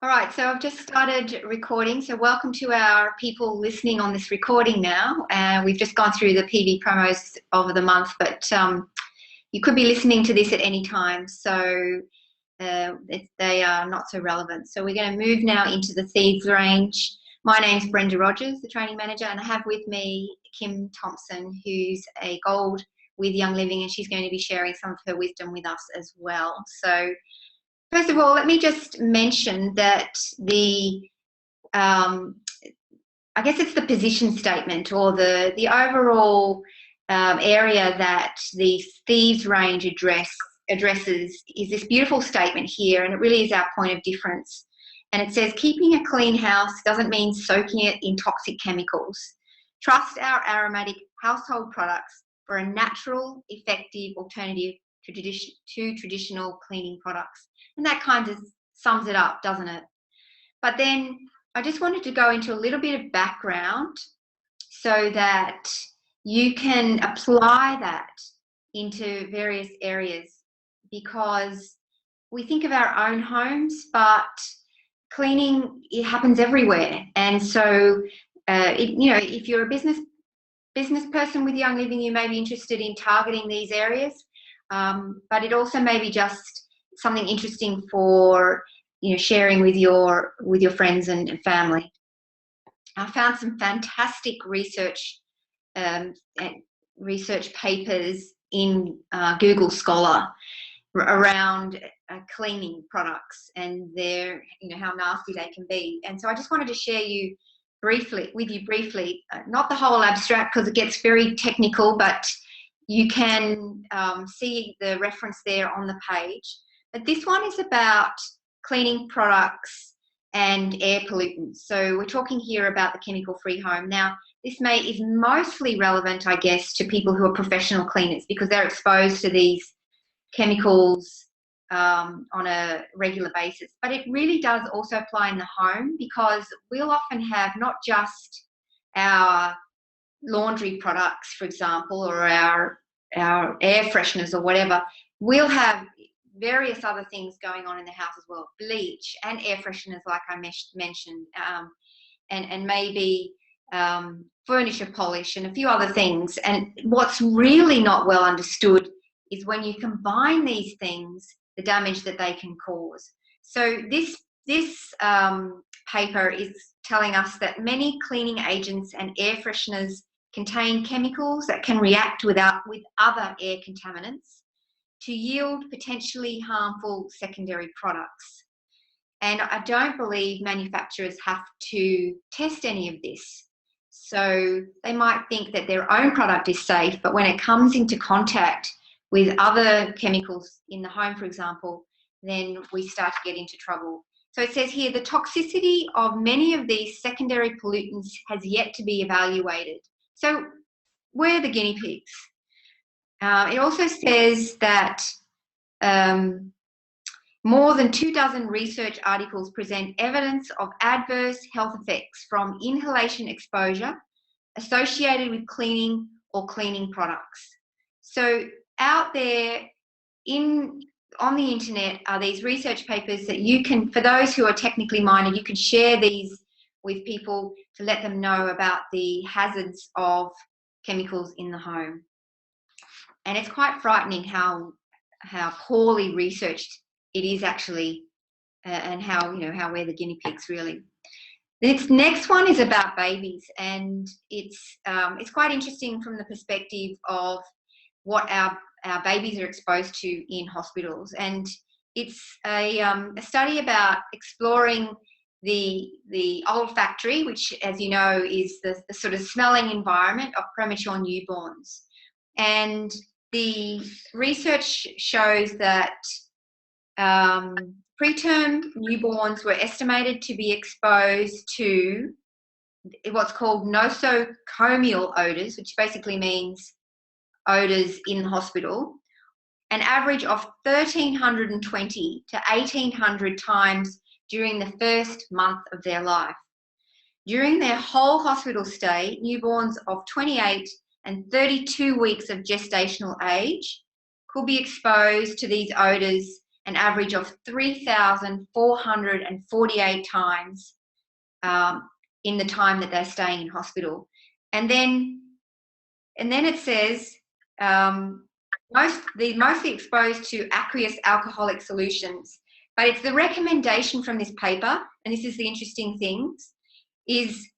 All right, so I've just started recording. So welcome to our people listening on this recording now. We've just gone through the PV promos of the month, but you could be listening to this at any time. So they are not so relevant. So we're going to move now into the Thieves range. My name's Brenda Rogers, the training manager, and I have with me Kim Thompson, who's a gold with Young Living, and she's going to be sharing some of her wisdom with us as well. So first of all, let me just mention that I guess it's the position statement or the overall area that the Thieves range addresses is this beautiful statement here, and it really is our point of difference. And it says, keeping a clean house doesn't mean soaking it in toxic chemicals. Trust our aromatic household products for a natural, effective alternative to traditional cleaning products. And that kind of sums it up, doesn't it? But then I just wanted to go into a little bit of background so that you can apply that into various areas, because we think of our own homes, but cleaning, it happens everywhere. And so, if you're a business person with Young Living, you may be interested in targeting these areas, but it also may be just something interesting for sharing with your friends and family. I found some fantastic research papers in Google Scholar around cleaning products and their how nasty they can be. And so I just wanted to share with you briefly, not the whole abstract because it gets very technical, but you can see the reference there on the page. But this one is about cleaning products and air pollutants. So we're talking here about the chemical-free home. Now, this is mostly relevant, I guess, to people who are professional cleaners because they're exposed to these chemicals on a regular basis. But it really does also apply in the home, because we'll often have not just our laundry products, for example, or our air fresheners or whatever. We'll have various other things going on in the house as well, bleach and air fresheners, like I mentioned, and maybe furniture polish and a few other things. And what's really not well understood is when you combine these things, the damage that they can cause. So this paper is telling us that many cleaning agents and air fresheners contain chemicals that can react with other air contaminants to yield potentially harmful secondary products. And I don't believe manufacturers have to test any of this. So they might think that their own product is safe, but when it comes into contact with other chemicals in the home, for example, then we start to get into trouble. So it says here, the toxicity of many of these secondary pollutants has yet to be evaluated. So we're the guinea pigs. It also says that more than 24 research articles present evidence of adverse health effects from inhalation exposure associated with cleaning or cleaning products. So out there on the internet are these research papers that you can, for those who are technically minded, you can share these with people to let them know about the hazards of chemicals in the home. And it's quite frightening how poorly researched it is actually, and how we're the guinea pigs really. This next one is about babies, and it's quite interesting from the perspective of what our babies are exposed to in hospitals. And it's a study about exploring the olfactory, which, as you know, is the sort of smelling environment of premature newborns. And the research shows that preterm newborns were estimated to be exposed to what's called nosocomial odours, which basically means odours in the hospital, an average of 1,320 to 1,800 times during the first month of their life. During their whole hospital stay, newborns of 28 and 32 weeks of gestational age could be exposed to these odours an average of 3,448 times in the time that they're staying in hospital. And then it says they're mostly exposed to aqueous alcoholic solutions. But it's the recommendation from this paper, and this is the interesting thing, is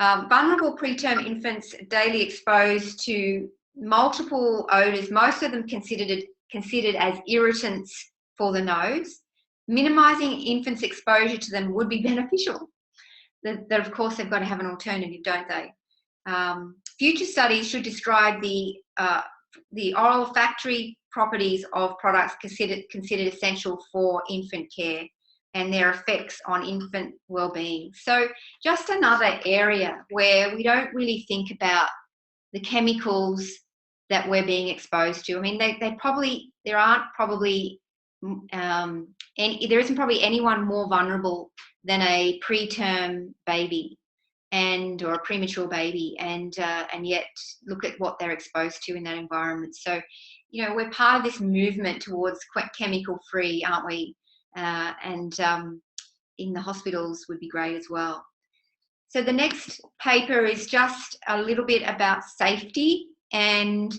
vulnerable preterm infants daily exposed to multiple odours, most of them considered as irritants for the nose. Minimising infants' exposure to them would be beneficial. That of course, they've got to have an alternative, don't they? Future studies should describe the olfactory properties of products considered essential for infant care and their effects on infant well-being. So just another area where we don't really think about the chemicals that we're being exposed to. I mean, there isn't probably anyone more vulnerable than a preterm baby or a premature baby, and yet look at what they're exposed to in that environment. So, you know, we're part of this movement towards chemical-free, aren't we? And in the hospitals would be great as well. So the next paper is just a little bit about safety, and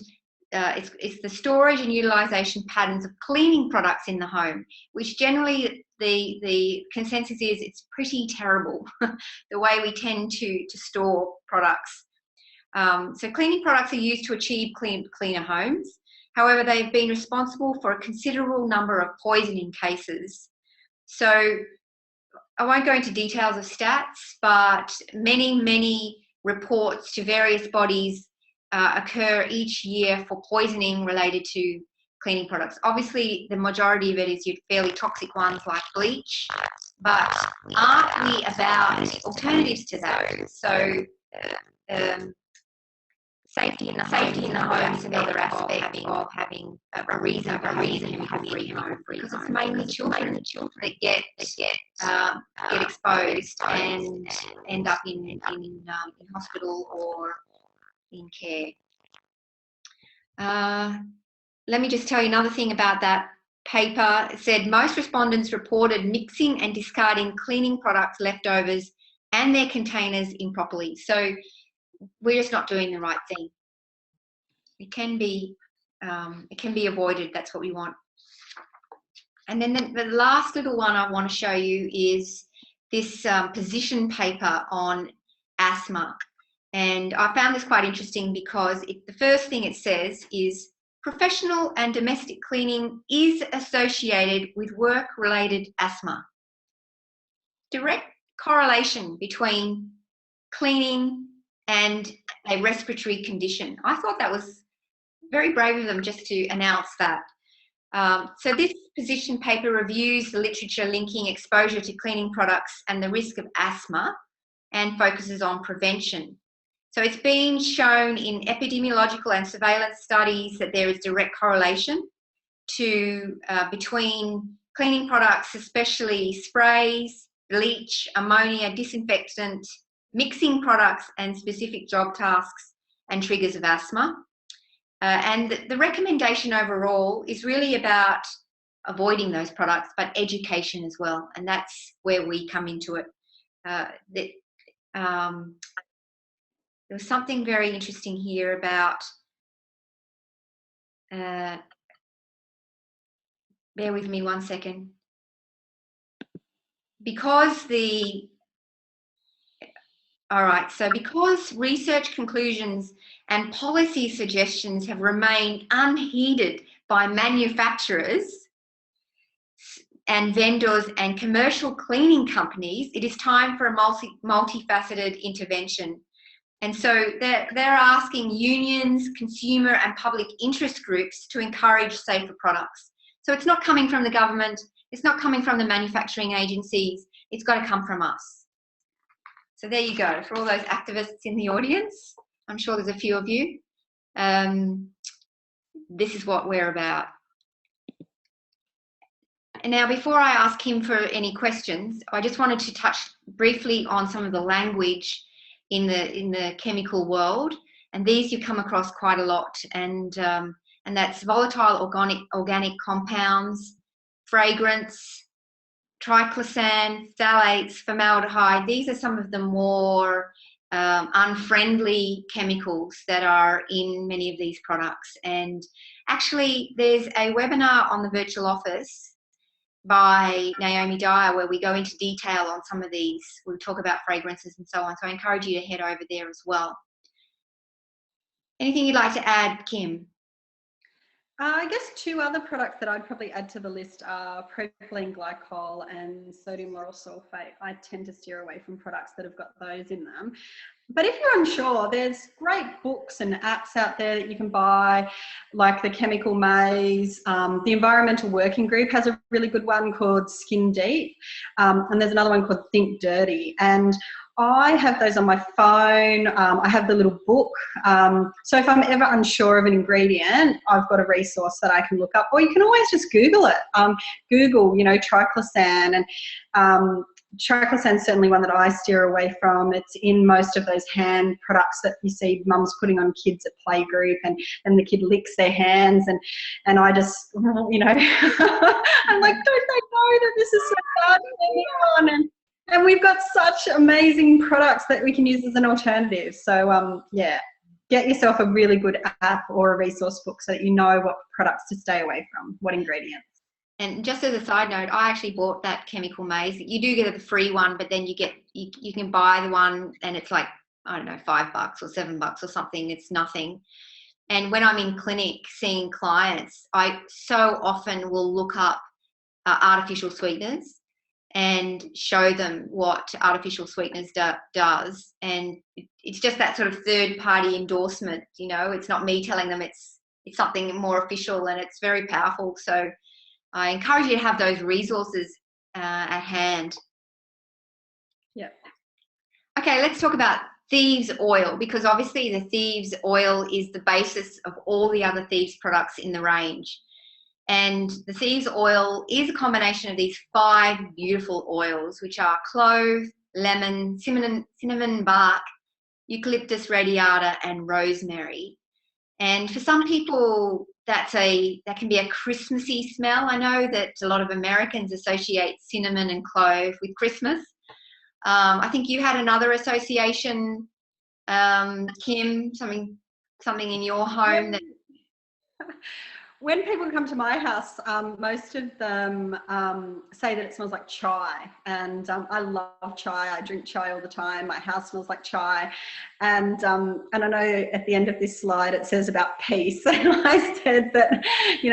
it's the storage and utilisation patterns of cleaning products in the home, which generally the consensus is it's pretty terrible, the way we tend to store products. So cleaning products are used to achieve cleaner homes. However, they've been responsible for a considerable number of poisoning cases. So I won't go into details of stats, but many reports to various bodies occur each year for poisoning related to cleaning products. Obviously, the majority of it is your fairly toxic ones like bleach, but aren't we about alternatives to that? So safety in the home is another aspect of having a reason to have free home, because it's mainly children that get exposed and end up in hospital or in care. Let me just tell you another thing about that paper. It said most respondents reported mixing and discarding cleaning products leftovers and their containers improperly. So we're just not doing the right thing. It can be avoided. That's what we want. And then the last little one I want to show you is this position paper on asthma. And I found this quite interesting because the first thing it says is professional and domestic cleaning is associated with work-related asthma. Direct correlation between cleaning and a respiratory condition. I thought that was very brave of them just to announce that. So this position paper reviews the literature linking exposure to cleaning products and the risk of asthma and focuses on prevention. So it's been shown in epidemiological and surveillance studies that there is direct correlation between cleaning products, especially sprays, bleach, ammonia, disinfectant, mixing products, and specific job tasks and triggers of asthma. And the recommendation overall is really about avoiding those products, but education as well. And that's where we come into it. There was something very interesting here about, bear with me one second. Because research conclusions and policy suggestions have remained unheeded by manufacturers and vendors and commercial cleaning companies, it is time for a multifaceted intervention. And so they're asking unions, consumer and public interest groups to encourage safer products. So it's not coming from the government, it's not coming from the manufacturing agencies, it's got to come from us. So there you go, for all those activists in the audience, I'm sure there's a few of you. This is what we're about. And now, before I ask him for any questions, I just wanted to touch briefly on some of the language in the chemical world. And these you come across quite a lot. And and that's volatile organic compounds, fragrance, triclosan, phthalates, formaldehyde. These are some of the more unfriendly chemicals that are in many of these products. And actually, there's a webinar on the virtual office by Naomi Dyer where we go into detail on some of these. We talk about fragrances and so on. So I encourage you to head over there as well. Anything you'd like to add, Kim? I guess two other products that I'd probably add to the list are propylene glycol and sodium lauryl sulfate. I tend to steer away from products that have got those in them. But if you're unsure, there's great books and apps out there that you can buy, like the Chemical Maze. The Environmental Working Group has a really good one called Skin Deep, and there's another one called Think Dirty. And I have those on my phone. I have the little book. So if I'm ever unsure of an ingredient, I've got a resource that I can look up. Or you can always just Google it. Google, triclosan. And triclosan's certainly one that I steer away from. It's in most of those hand products that you see mums putting on kids at playgroup, and the kid licks their hands, and I just, I'm like, don't they know that this is so bad for anyone? And we've got such amazing products that we can use as an alternative. So yeah, get yourself a really good app or a resource book so that you know what products to stay away from, what ingredients. And just as a side note, I actually bought that Chemical Maze. You do get a free one, but then you can buy the one and it's like, I don't know, $5 or $7 or something. It's nothing. And when I'm in clinic seeing clients, I so often will look up artificial sweeteners and show them what artificial sweeteners does. And it's just that sort of third-party endorsement, It's not me telling them, it's something more official, and it's very powerful. So I encourage you to have those resources at hand. Yeah. Okay, let's talk about Thieves oil, because obviously the Thieves oil is the basis of all the other Thieves products in the range. And the Thieves oil is a combination of these 5 beautiful oils, which are clove, lemon, cinnamon bark, eucalyptus radiata, and rosemary. And for some people, that can be a Christmassy smell. I know that a lot of Americans associate cinnamon and clove with Christmas. I think you had another association, Kim, something in your home that. When people come to my house, most of them say that it smells like chai, and I love chai. I drink chai all the time. My house smells like chai, and I know at the end of this slide it says about peace, and I said that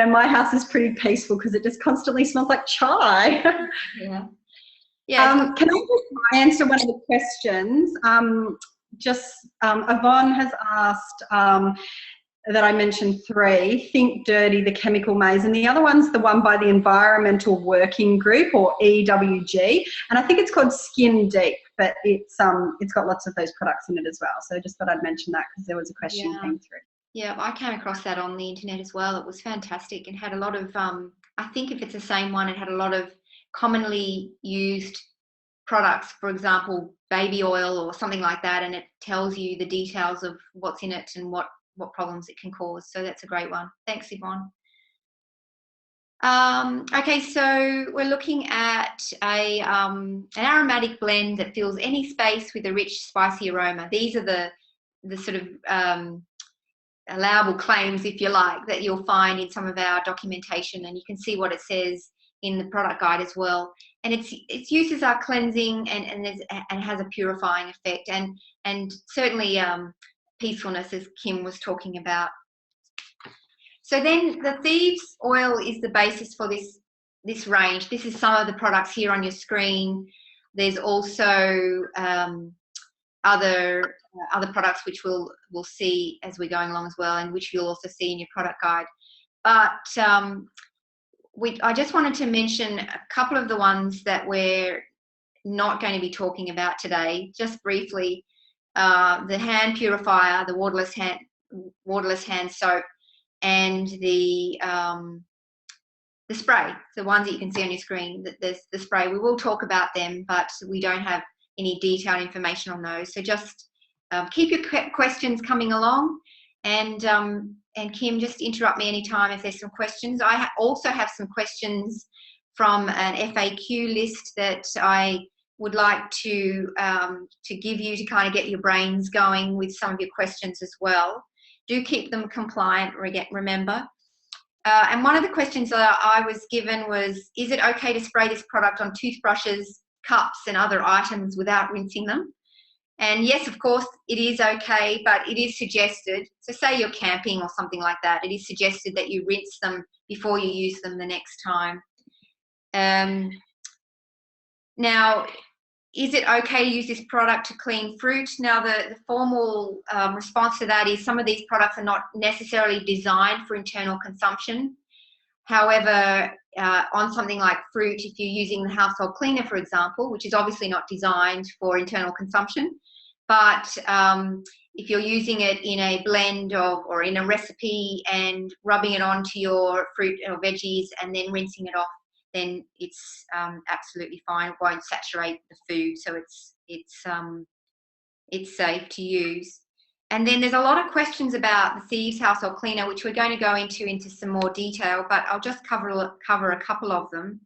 my house is pretty peaceful because it just constantly smells like chai. Yeah. Can I just answer one of the questions? Yvonne has asked. That I mentioned 3, Think Dirty, the Chemical Maze, and the other one's the one by the Environmental Working Group, or EWG, and I think it's called Skin Deep, but it's got lots of those products in it as well. So I just thought I'd mention that because there was a question came through. Yeah, I came across that on the internet as well. It was fantastic and had a lot of, I think if it's the same one, it had a lot of commonly used products, for example, baby oil or something like that, and it tells you the details of what's in it and what problems it can cause. So that's a great one. Thanks, Yvonne. Okay, so we're looking at an aromatic blend that fills any space with a rich, spicy aroma. These are the sort of allowable claims, if you like, that you'll find in some of our documentation, and you can see what it says in the product guide as well. And its uses are cleansing and has a purifying effect, and certainly peacefulness, as Kim was talking about. So then the Thieves oil is the basis for this range. This is some of the products here on your screen. There's also other products which we'll see as we're going along as well, and which you'll also see in your product guide. But I just wanted to mention a couple of the ones that we're not going to be talking about today, just briefly. The hand purifier, the waterless hand soap, and the spray, the ones that you can see on your screen. The spray, we will talk about them, but we don't have any detailed information on those. So just keep your questions coming along, and and Kim, just interrupt me anytime if there's some questions. I also have some questions from an FAQ list that I would like to give you to kind of get your brains going with some of your questions as well. Do keep them compliant, remember. And one of the questions that I was given was, is it okay to spray this product on toothbrushes, cups, and other items without rinsing them? And yes, of course, it is okay, but it is suggested. So say you're camping or something like that, it is suggested that you rinse them before you use them the next time. Now, is it okay to use this product to clean fruit? Now, the formal response to that is some of these products are not necessarily designed for internal consumption. However, on something like fruit, if you're using the household cleaner, for example, which is obviously not designed for internal consumption, but if you're using it in a blend of or in a recipe and rubbing it onto your fruit or veggies and then rinsing it off, then it's absolutely fine. It won't saturate the food, so it's safe to use. And then there's a lot of questions about the Thieves household cleaner, which we're going to go into some more detail, but I'll just cover a couple of them.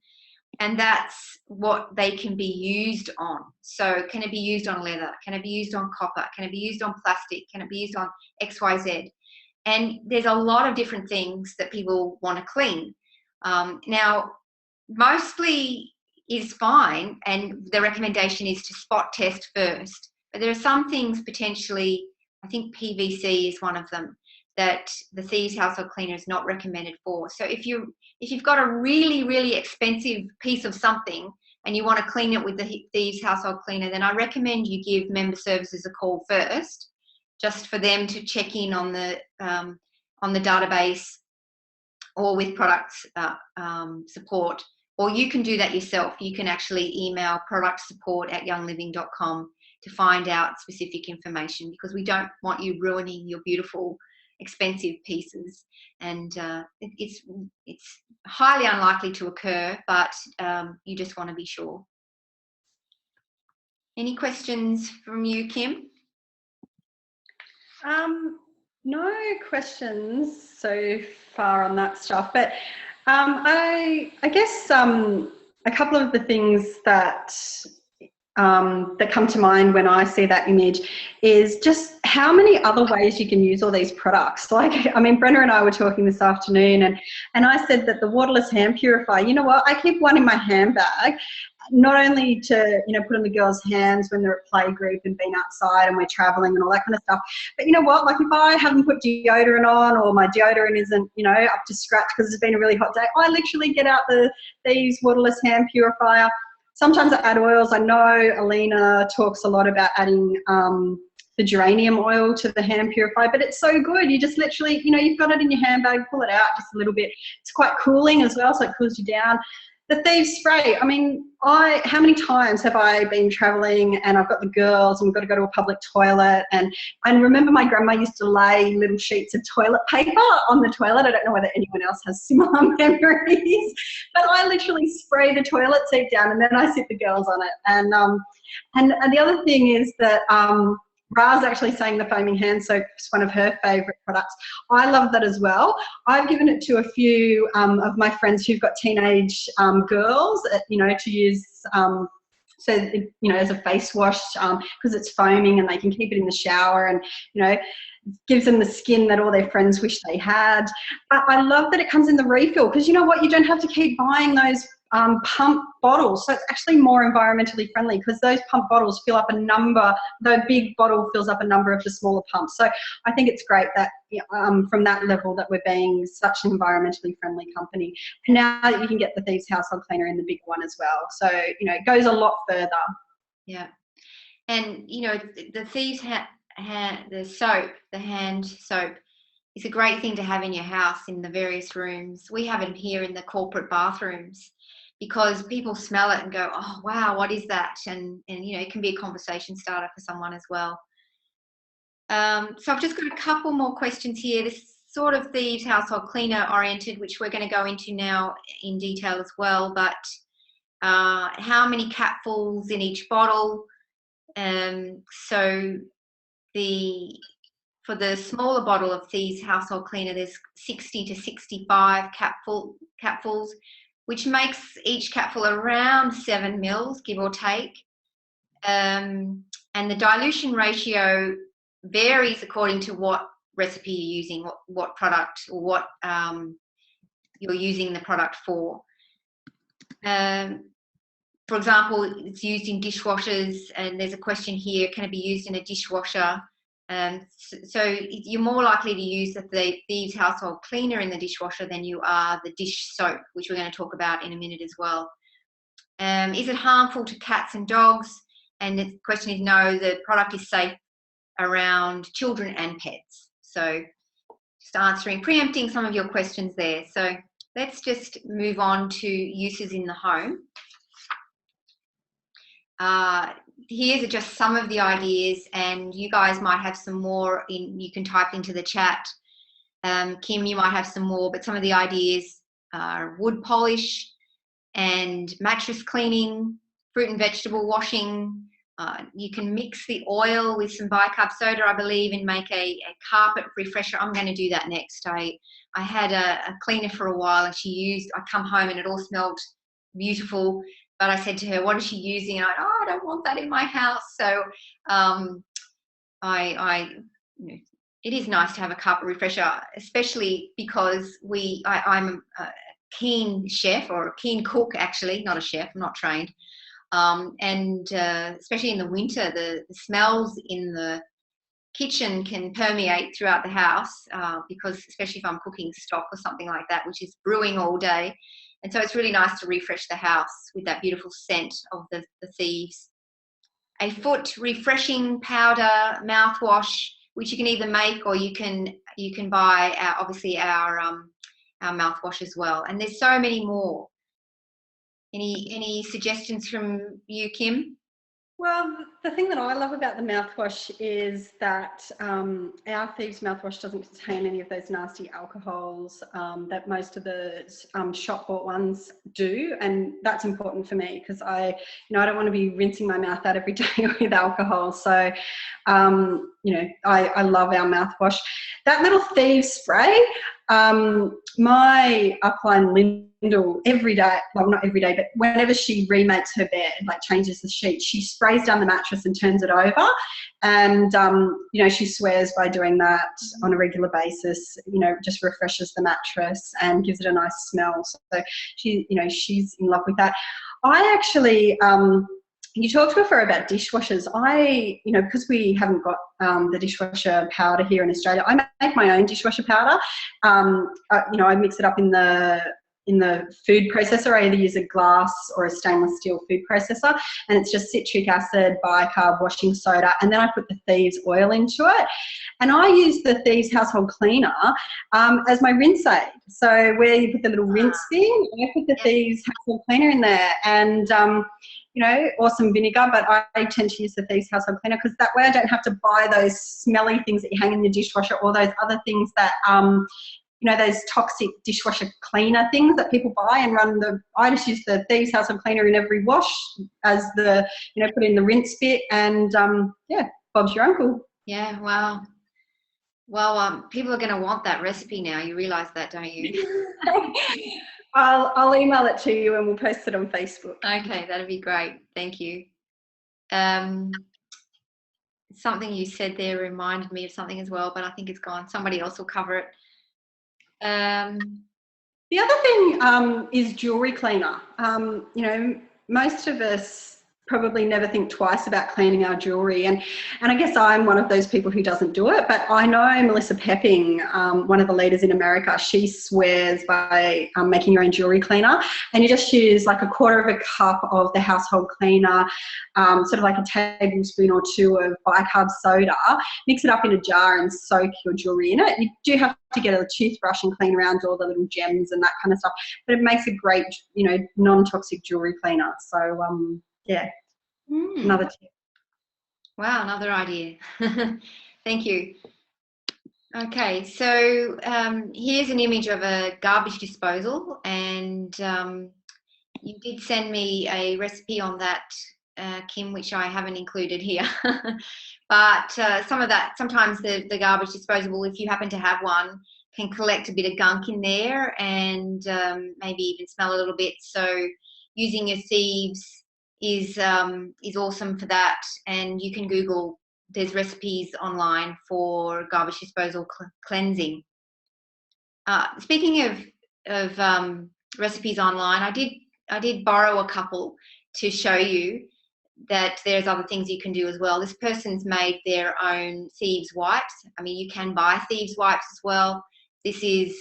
And that's what they can be used on. So can it be used on leather? Can it be used on copper? Can it be used on plastic? Can it be used on XYZ? And there's a lot of different things that people want to clean. Now, mostly is fine, and the recommendation is to spot test first. But there are some things potentially, I think PVC is one of them, that the Thieves household cleaner is not recommended for. So if you've got a really, really expensive piece of something and you want to clean it with the Thieves household cleaner, then I recommend you give member services a call first, just for them to check in on the database or with products support. Or you can do that yourself. You can actually email productsupport@youngliving.com to find out specific information, because we don't want you ruining your beautiful, expensive pieces. And it's highly unlikely to occur, but you just want to be sure. Any questions from you, Kim? No questions so far on that stuff, but I guess a couple of the things that come to mind when I see that image is just how many other ways you can use all these products. Like, I mean, Brenna and I were talking this afternoon, and I said that the waterless hand purifier, you know what, I keep one in my handbag, not only to, you know, put on the girls' hands when they're at playgroup and been outside and we're traveling and all that kind of stuff, but you know what, like if I haven't put deodorant on or my deodorant isn't, you know, up to scratch because it's been a really hot day, I literally get out the Thieves waterless hand purifier. Sometimes I add oils. I know Alina talks a lot about adding the geranium oil to the hand purifier, but it's so good. You just literally, you know, you've got it in your handbag, pull it out just a little bit. It's quite cooling as well, so it cools you down. The Thieves spray, I mean, how many times have I been traveling and I've got the girls and we've got to go to a public toilet, and I remember my grandma used to lay little sheets of toilet paper on the toilet. I don't know whether anyone else has similar memories, but I literally spray the toilet seat down and then I sit the girls on it. And the other thing is that Ra's actually saying the foaming hand soap is one of her favourite products. I love that as well. I've given it to a few of my friends who've got teenage girls, you know, to use so, you know, as a face wash, because it's foaming and they can keep it in the shower, and, you know, gives them the skin that all their friends wish they had. I love that it comes in the refill, because you know what, you don't have to keep buying those pump bottles, so it's actually more environmentally friendly, because those pump bottles fill up a number, the big bottle fills up a number of the smaller pumps. So I think it's great that from that level that we're being such an environmentally friendly company. And now that you can get the Thieves household cleaner in the bigger one as well, so you know, it goes a lot further. Yeah. And you know, the Thieves the soap, the hand soap, is a great thing to have in your house in the various rooms. We have it here in the corporate bathrooms, because people smell it and go, oh wow, what is that? And you know, it can be a conversation starter for someone as well. So I've just got a couple more questions here. This is sort of Thieves household cleaner oriented, which we're going to go into now in detail as well. But how many capfuls in each bottle? So the for the smaller bottle of Thieves household cleaner, there's 60 to 65 capfuls, which makes each capful around 7 mils, give or take. And the dilution ratio varies according to what recipe you're using, what product, or what you're using the product for. For example, it's used in dishwashers, and there's a question here, can it be used in a dishwasher? So you're more likely to use the Thieves household cleaner in the dishwasher than you are the dish soap, which we're going to talk about in a minute as well. Is it harmful to cats and dogs? And the question is no, the product is safe around children and pets. So just preempting some of your questions there. So let's just move on to uses in the home. Here's just some of the ideas, and you guys might have some more you can type into the chat. Kim, you might have some more, but some of the ideas are wood polish and mattress cleaning, fruit and vegetable washing. You can mix the oil with some bicarb soda, I believe, and make a carpet refresher. I'm going to do that next. I had a cleaner for a while, and I come home and it all smelled beautiful. But I said to her, what is she using? And I don't want that in my house. So it is nice to have a carpet refresher, especially because I'm a keen chef, or a keen cook, actually, not a chef, I'm not trained. And especially in the winter, the smells in the kitchen can permeate throughout the house, because especially if I'm cooking stock or something like that, which is brewing all day. And so it's really nice to refresh the house with that beautiful scent of the Thieves. A foot refreshing powder mouthwash, which you can either make or you can buy obviously our mouthwash as well. And there's so many more. Any suggestions from you, Kim? Well, the thing that I love about the mouthwash is that our Thieves mouthwash doesn't contain any of those nasty alcohols that most of the shop bought ones do, and that's important for me because I don't want to be rinsing my mouth out every day with alcohol. So, I love our mouthwash. That little Thieves spray, my upline Lyndall, every day, well, not every day, but whenever she remakes her bed, like changes the sheet, she sprays down the mattress and turns it over. And, she swears by doing that on a regular basis, just refreshes the mattress and gives it a nice smell. So she's in love with that. I actually, you talked before about dishwashers. Because we haven't got the dishwasher powder here in Australia, I make my own dishwasher powder. I mix it up in the food processor. I either use a glass or a stainless steel food processor, and it's just citric acid, bicarb, washing soda, and then I put the Thieves oil into it. And I use the Thieves household cleaner as my rinse aid. So where you put the little rinse thing, I put the Thieves household cleaner in there, and or some vinegar, but I tend to use the Thieves household cleaner because that way I don't have to buy those smelly things that you hang in the dishwasher, or those other things that those toxic dishwasher cleaner things that people buy and I just use the Thieves household cleaner in every wash as put in the rinse bit, and Bob's your uncle. Yeah, wow. Well, people are going to want that recipe now. You realise that, don't you? I'll email it to you and we'll post it on Facebook. Okay, that'd be great. Thank you. Something you said there reminded me of something as well, but I think it's gone. Somebody else will cover it. The other thing is jewellery cleaner. Most of us probably never think twice about cleaning our jewellery, and I guess I'm one of those people who doesn't do it, but I know Melissa Pepping, one of the leaders in America, she swears by making your own jewellery cleaner, and you just use like 1/4 of a cup of the household cleaner, sort of like a tablespoon or 2 of bicarb soda, mix it up in a jar and soak your jewellery in it. You do have to get a toothbrush and clean around all the little gems and that kind of stuff, but it makes a great, non-toxic jewellery cleaner. So, another tip. Wow, another idea. Thank you. Okay, so here's an image of a garbage disposal, and you did send me a recipe on that Kim, which I haven't included here. But some of that, sometimes the garbage disposable, if you happen to have one, can collect a bit of gunk in there and maybe even smell a little bit. So using your Thieves is awesome for that. And you can Google, there's recipes online for garbage disposal cleansing. Speaking of recipes online, I did borrow a couple to show you that there's other things you can do as well. This person's made their own Thieves wipes. I mean, you can buy Thieves wipes as well. This is,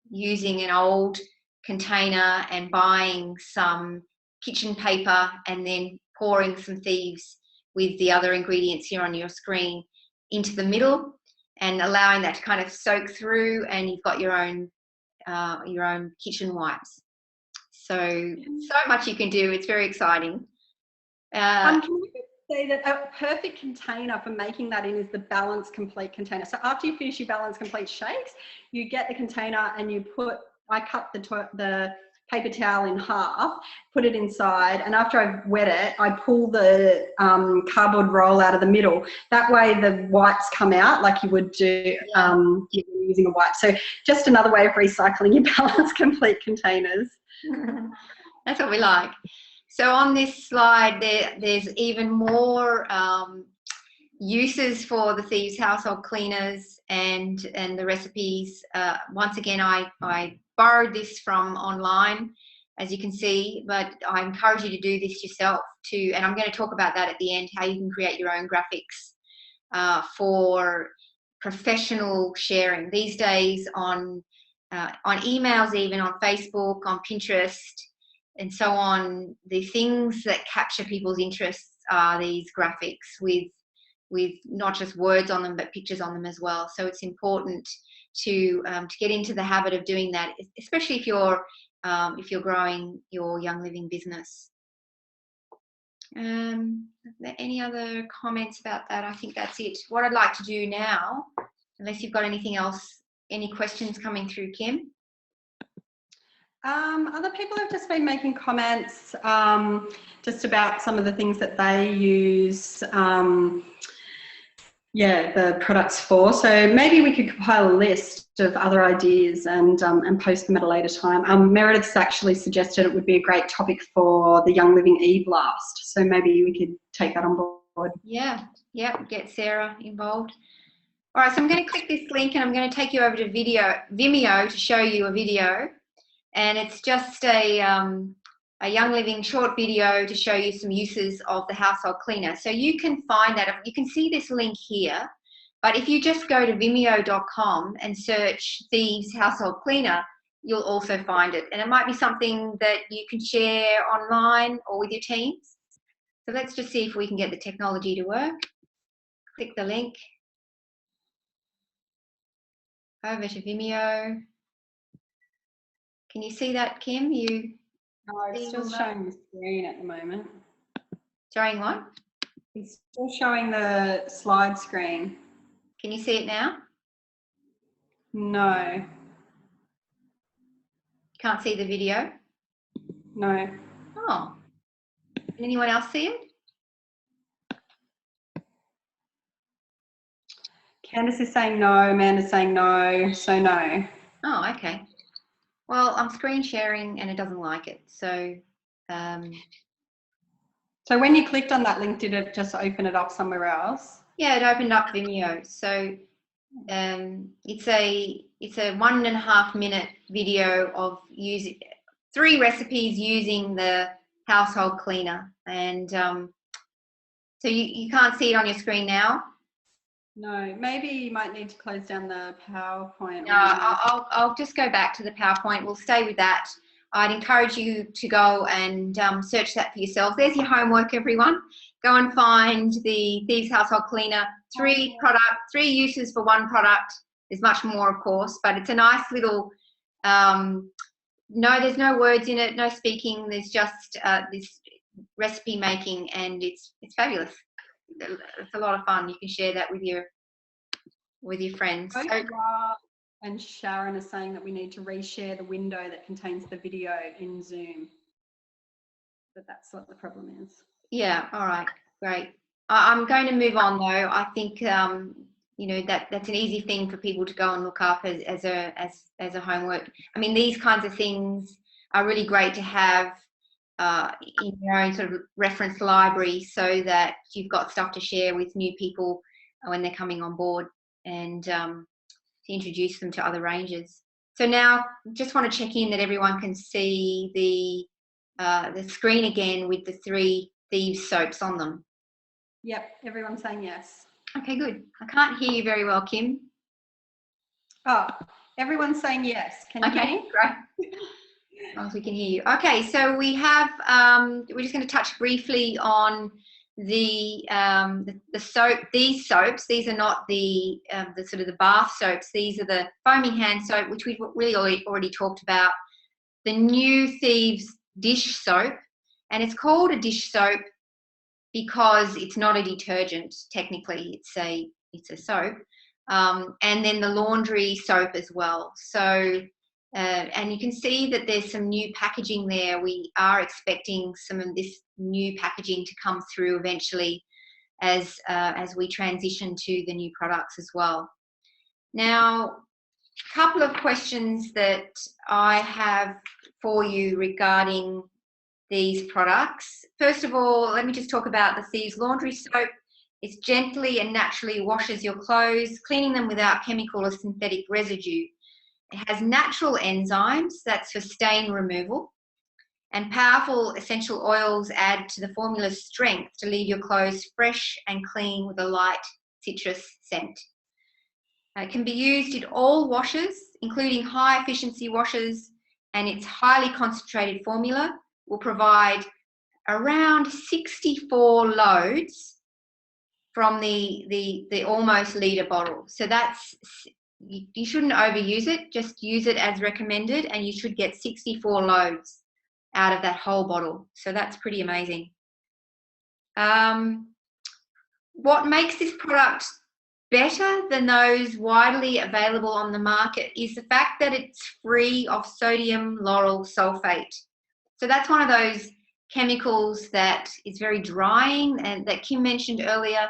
using an old container and buying some kitchen paper and then pouring some Thieves with the other ingredients here on your screen into the middle and allowing that to kind of soak through, and you've got your own kitchen wipes. So much you can do. It's very exciting. Can you say that a perfect container for making that in is the Balance Complete container? So after you finish your Balance Complete shakes, you get the container and I cut the paper towel in half, put it inside, and after I've wet it, I pull the cardboard roll out of the middle. That way the wipes come out like you would do using a wipe. So just another way of recycling your Balance Complete containers. That's what we like. So on this slide, there's even more uses for the Thieves household cleaners and the recipes. Once again, I borrowed this from online, as you can see, but I encourage you to do this yourself too. And I'm going to talk about that at the end, how you can create your own graphics for professional sharing. These days on emails, even on Facebook, on Pinterest, and so on, the things that capture people's interests are these graphics with not just words on them, but pictures on them as well. So it's important to get into the habit of doing that, especially if you're growing your Young Living business. Are there any other comments about that? I think that's it. What I'd like to do now, unless you've got anything else, any questions coming through, Kim? Other people have just been making comments just about some of the things that they use the products for. So maybe we could compile a list of other ideas and post them at a later time. Meredith's actually suggested it would be a great topic for the Young Living e-blast. So maybe we could take that on board. Yeah, get Sarah involved. All right, so I'm going to click this link and I'm going to take you over to Vimeo to show you a video. And it's just a Young Living short video to show you some uses of the household cleaner. So you can find that, you can see this link here, but if you just go to vimeo.com and search Thieves household cleaner, you'll also find it. And it might be something that you can share online or with your teams. So let's just see if we can get the technology to work. Click the link. Over to Vimeo. Can you see that, Kim? No, it's still showing the screen at the moment. Showing what? It's still showing the slide screen. Can you see it now? No. Can't see the video? No. Oh. Can anyone else see it? Candice is saying no, Amanda's saying no, so no. Oh, okay. Well, I'm screen sharing and it doesn't like it. So so when you clicked on that link, did it just open it up somewhere else? Yeah, it opened up Vimeo. So it's a 1.5 minute video of using 3 recipes using the household cleaner. And so you can't see it on your screen now? No, maybe you might need to close down the PowerPoint. No, I'll just go back to the PowerPoint. We'll stay with that. I'd encourage you to go and search that for yourself. There's your homework, everyone. Go and find the Thieves household cleaner. 3 uses for 1 product. There's much more, of course, but it's a nice little. No, there's no words in it, no speaking. There's just this recipe making, and it's fabulous. It's a lot of fun. You can share that with your friends. And Sharon is saying that we need to reshare the window that contains the video in Zoom. but that's what the problem is. Yeah, all right, great. I'm going to move on though. I think you know that's an easy thing for people to go and look up as a homework. I mean, these kinds of things are really great to have in your own sort of reference library, so that you've got stuff to share with new people when they're coming on board, and to introduce them to other ranges. So now, just want to check in that everyone can see the screen again with the 3 Thieves soaps on them. Yep, everyone's saying yes. Okay, good. I can't hear you very well, Kim. Oh, everyone's saying yes. Can you hear me? Great. As long as we can hear you. Okay, so we have, we're just going to touch briefly on the soap, these soaps. These are not the sort of the bath soaps. These are the foaming hand soap, which we've really already talked about. The new Thieves dish soap, and it's called a dish soap because it's not a detergent. Technically, it's a soap, and then the laundry soap as well. So, and you can see that there's some new packaging there. We are expecting some of this new packaging to come through eventually as we transition to the new products as well. Now, a couple of questions that I have for you regarding these products. First of all, let me just talk about the Thieves laundry soap. It gently and naturally washes your clothes, cleaning them without chemical or synthetic residue. It has natural enzymes, that's for stain removal, and powerful essential oils add to the formula's strength to leave your clothes fresh and clean with a light citrus scent. It can be used in all washes, including high efficiency washes, and its highly concentrated formula will provide around 64 loads from the almost litre bottle. So that's, you shouldn't overuse it, just use it as recommended, and you should get 64 loads out of that whole bottle. So that's pretty amazing. What makes this product better than those widely available on the market is the fact that it's free of sodium lauryl sulfate. So that's one of those chemicals that is very drying, and that Kim mentioned earlier.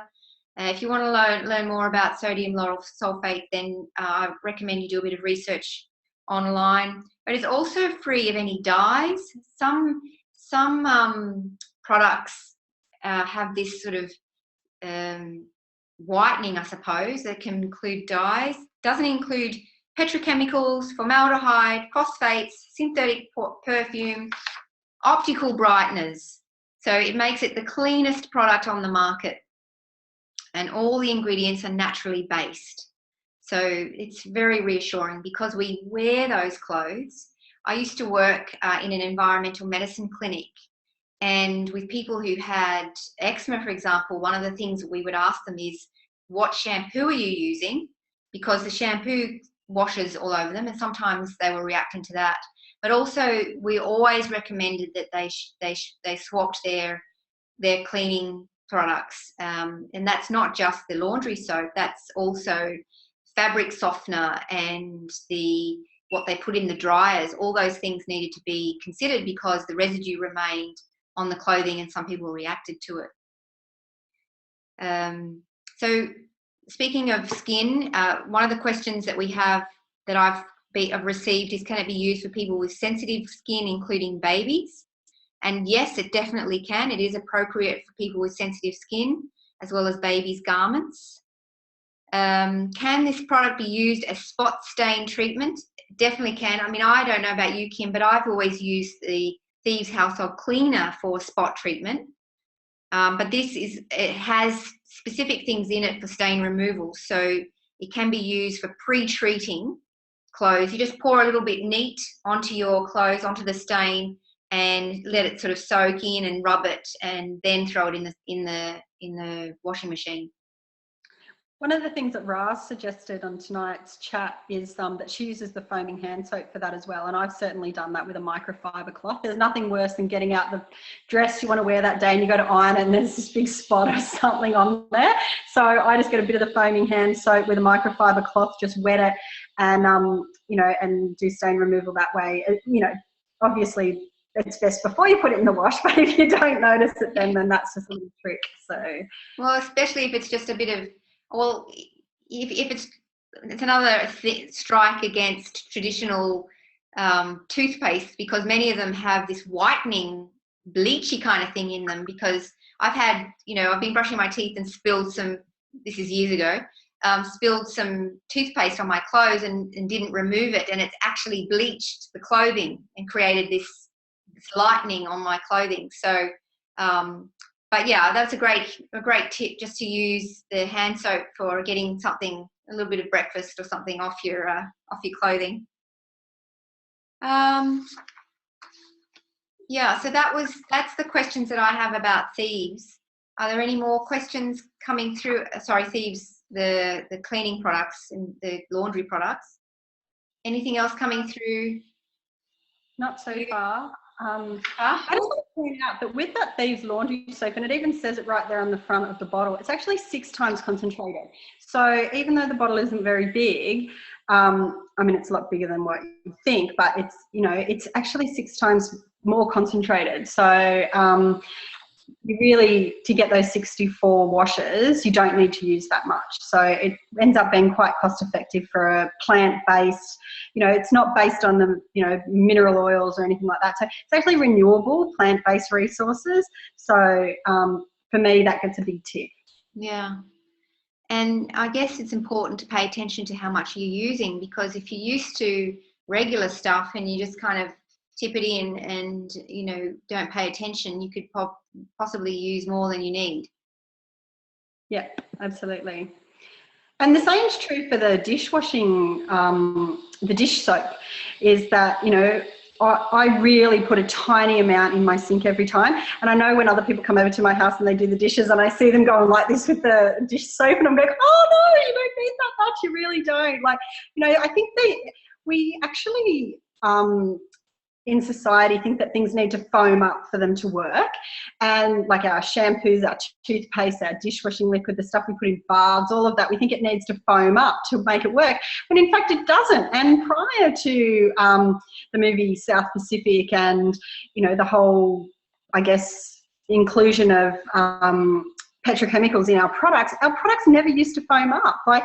If you want to learn more about sodium lauryl sulfate, then I recommend you do a bit of research online. But it's also free of any dyes. Some products have this sort of whitening, I suppose, that can include dyes. Doesn't include petrochemicals, formaldehyde, phosphates, synthetic perfume, optical brighteners. So it makes it the cleanest product on the market, and all the ingredients are naturally based. So it's very reassuring because we wear those clothes. I used to work in an environmental medicine clinic, and with people who had eczema, for example, one of the things that we would ask them is, what shampoo are you using? Because the shampoo washes all over them, and sometimes they were reacting to that. But also, we always recommended that they swapped their cleaning products, and that's not just the laundry soap. That's also fabric softener and what they put in the dryers. All those things needed to be considered because the residue remained on the clothing, and some people reacted to it. So, speaking of skin, one of the questions that we have that I've received is, can it be used for people with sensitive skin, including babies? And yes, it definitely can. It is appropriate for people with sensitive skin, as well as babies' garments. Can this product be used as spot stain treatment? Definitely can. I mean, I don't know about you, Kim, but I've always used the Thieves Household Cleaner for spot treatment. But it has specific things in it for stain removal. So it can be used for pre-treating clothes. You just pour a little bit neat onto your clothes, onto the stain, and let it sort of soak in and rub it, and then throw it in the washing machine. One of the things that Raz suggested on tonight's chat is that she uses the foaming hand soap for that as well. And I've certainly done that with a microfiber cloth. There's nothing worse than getting out the dress you want to wear that day and you go to iron it and there's this big spot or something on there. So I just get a bit of the foaming hand soap with a microfiber cloth, just wet it, and and do stain removal that way. Obviously it's best before you put it in the wash, but if you don't notice it then that's just a little trick. So, well, especially if it's just a bit of, well, if it's another strike against traditional toothpaste, because many of them have this whitening, bleachy kind of thing in them. Because I've been brushing my teeth and spilled some, this is years ago, spilled some toothpaste on my clothes and didn't remove it, and it's actually bleached the clothing and created this lightening on my clothing. So, but yeah, that's a great tip, just to use the hand soap for getting something, a little bit of breakfast or something off your clothing. Yeah, so that's the questions that I have about Thieves. Are there any more questions coming through? Sorry, Thieves, the cleaning products and the laundry products. Anything else coming through? Not so far. I just want to point out that with that Thieves laundry soap, and it even says it right there on the front of the bottle, it's actually 6 times concentrated. So even though the bottle isn't very big, I mean, it's a lot bigger than what you think, but it's actually 6 times more concentrated. So you really, to get those 64 washes, you don't need to use that much. So it ends up being quite cost effective for a plant-based, it's not based on the, mineral oils or anything like that. So it's actually renewable plant-based resources. So for me, that gets a big tick. Yeah. And I guess it's important to pay attention to how much you're using, because if you're used to regular stuff and you just kind of tip it in and, don't pay attention, you could possibly use more than you need. Yeah, absolutely. And the same is true for the dishwashing, the dish soap, is that, I really put a tiny amount in my sink every time. And I know when other people come over to my house and they do the dishes and I see them going like this with the dish soap, and I'm going, oh no, you don't need that much, you really don't. Like, I think we actually, in society, think that things need to foam up for them to work. And like our shampoos, our toothpaste, our dishwashing liquid, the stuff we put in baths, all of that, we think it needs to foam up to make it work. When in fact it doesn't. And prior to the movie South Pacific and, the whole, I guess, inclusion of petrochemicals in our products never used to foam up. Like,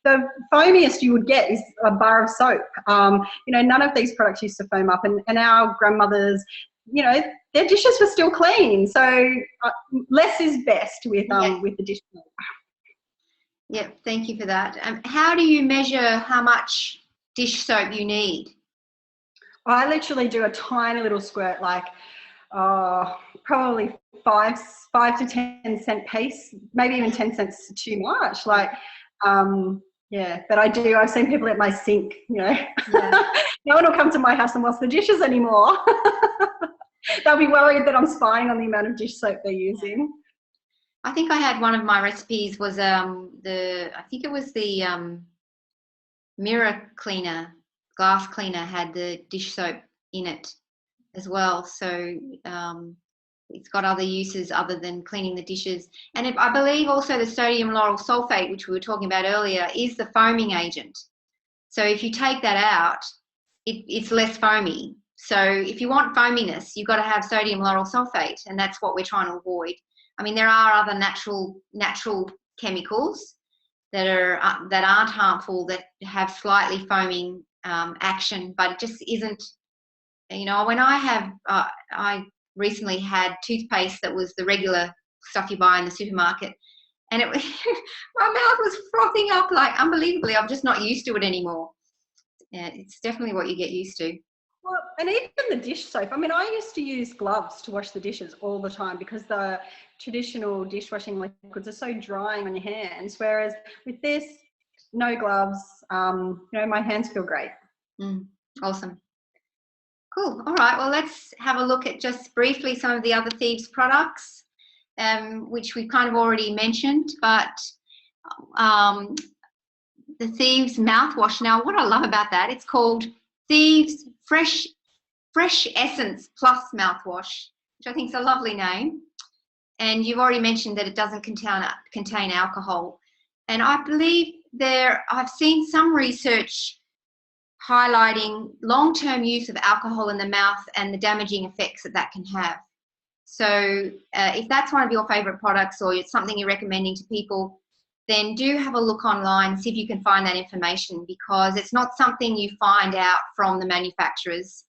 the foamiest you would get is a bar of soap. None of these products used to foam up, and our grandmothers, their dishes were still clean. So less is best with the dish soap. Yeah, thank you for that. How do you measure how much dish soap you need? I literally do a tiny little squirt, like probably 5 to 10 cent piece, maybe even 10 cents too much. Like, yeah, but I've seen people at my sink, Yeah. No one will come to my house and wash the dishes anymore. They'll be worried that I'm spying on the amount of dish soap they're using. I think I had one of my recipes was the mirror cleaner, glass cleaner, had the dish soap in it as well. So it's got other uses other than cleaning the dishes. And I believe also the sodium lauryl sulfate, which we were talking about earlier, is the foaming agent. So if you take that out, it's less foamy. So if you want foaminess, you've got to have sodium lauryl sulfate, and that's what we're trying to avoid. I mean, there are other natural chemicals that aren't harmful, that have slightly foaming action, but it just isn't. When I recently had toothpaste that was the regular stuff you buy in the supermarket, and my mouth was frothing up like unbelievably. I'm just not used to it anymore. Yeah, it's definitely what you get used to. Well, and even the dish soap. I mean, I used to use gloves to wash the dishes all the time because the traditional dishwashing liquids are so drying on your hands. Whereas with this, no gloves, my hands feel great. Awesome. Cool. All right. Well, let's have a look at just briefly some of the other Thieves products, which we've kind of already mentioned, but the Thieves mouthwash. Now, what I love about that, it's called Thieves Fresh Essence Plus Mouthwash, which I think is a lovely name. And you've already mentioned that it doesn't contain alcohol. And I believe I've seen some research highlighting long-term use of alcohol in the mouth and the damaging effects that that can have. So if that's one of your favorite products or it's something you're recommending to people, then do have a look online, see if you can find that information, because it's not something you find out from the manufacturers.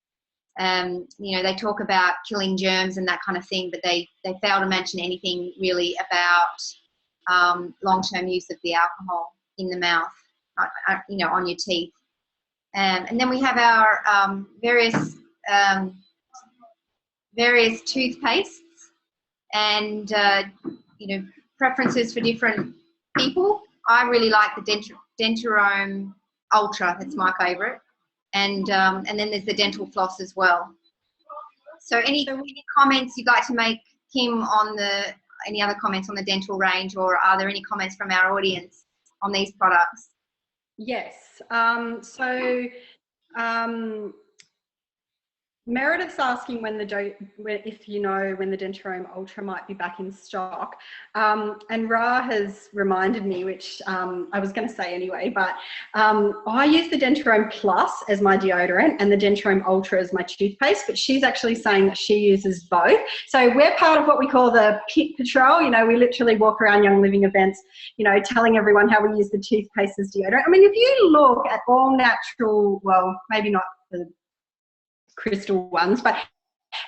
You know, they talk about killing germs and that kind of thing, but they fail to mention anything really about long-term use of the alcohol in the mouth, you know, on your teeth. And then we have our various toothpastes and, you know, preferences for different people. I really like the Dentarome Ultra. That's my favourite. And then there's the dental floss as well. So any comments you'd like to make, Kim, on any other comments on the dental range, or are there any comments from our audience on these products? Yes. Meredith's asking if you know when the Dentarome Ultra might be back in stock. And Ra has reminded me, which I was going to say anyway, but I use the Dentarome Plus as my deodorant and the Dentarome Ultra as my toothpaste, but she's actually saying that she uses both. So we're part of what we call the Pit Patrol. You know, we literally walk around Young Living events, you know, telling everyone how we use the toothpaste as deodorant. I mean, if you look at all natural, well, maybe not the crystal ones, but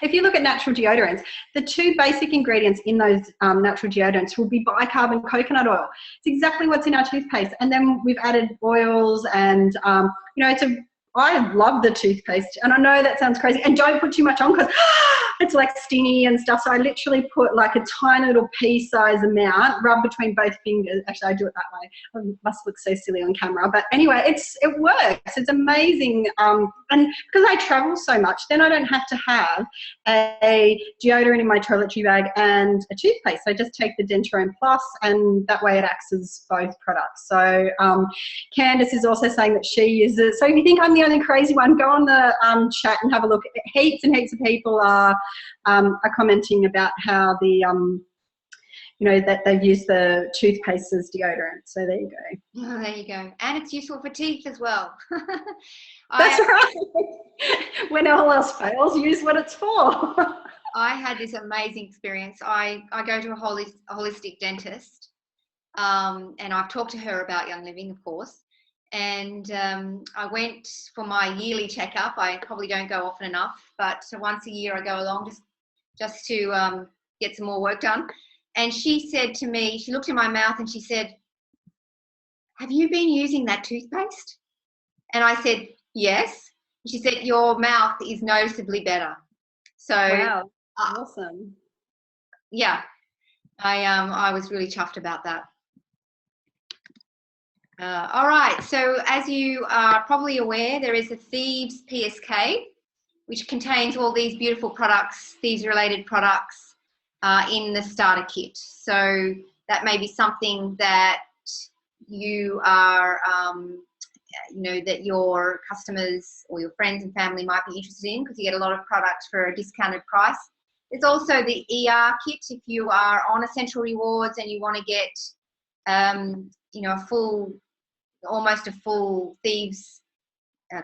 if you look at natural deodorants, the two basic ingredients in those natural deodorants will be bicarbonate coconut oil. It's exactly what's in our toothpaste. And then we've added oils and, you know, I love the toothpaste, and I know that sounds crazy, and don't put too much on because it's like stingy and stuff. So I literally put like a tiny little pea size amount, rub between both fingers. Actually, I do it that way. I must look so silly on camera, but anyway, it works. It's amazing. And because I travel so much, then I don't have to have a deodorant in my toiletry bag and a toothpaste. I just take the Dentarome Plus, and that way it acts as both products. So Candice is also saying that she uses it. So if you think I'm the only crazy one, go on the chat and have a look. Heaps and heaps of people are commenting about how the you know, that they've used the toothpaste as deodorant. So there you go. Oh, there you go. And it's useful for teeth as well. That's right. When all else fails, use what it's for. I had this amazing experience. I go to a holistic dentist, and I've talked to her about Young Living, of course. And I went for my yearly checkup. I probably don't go often enough, but once a year I go along just to get some more work done. And she said to me, she looked in my mouth and she said, "Have you been using that toothpaste?" And I said, "Yes." She said, "Your mouth is noticeably better." So wow, awesome. Yeah, I was really chuffed about that. All right, so as you are probably aware, there is a Thieves PSK, which contains all these beautiful products, Thieves-related products, in the starter kit. So that may be something that you are, you know, that your customers or your friends and family might be interested in, because you get a lot of product for a discounted price. There's also the ER kit if you are on Essential Rewards and you want to get, you know, almost a full Thieves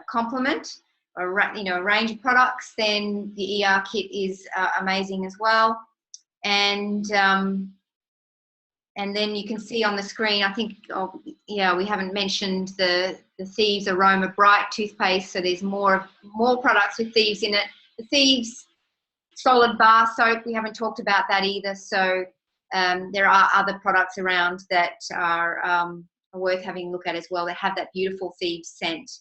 complement, or you know, a range of products. Then the ER kit is amazing as well. And then you can see on the screen, I think, yeah, we haven't mentioned the Thieves Aroma Bright toothpaste. So there's more products with Thieves in it. The Thieves Solid Bar Soap, we haven't talked about that either. So there are other products around that are worth having a look at as well. They have that beautiful Thieves scent.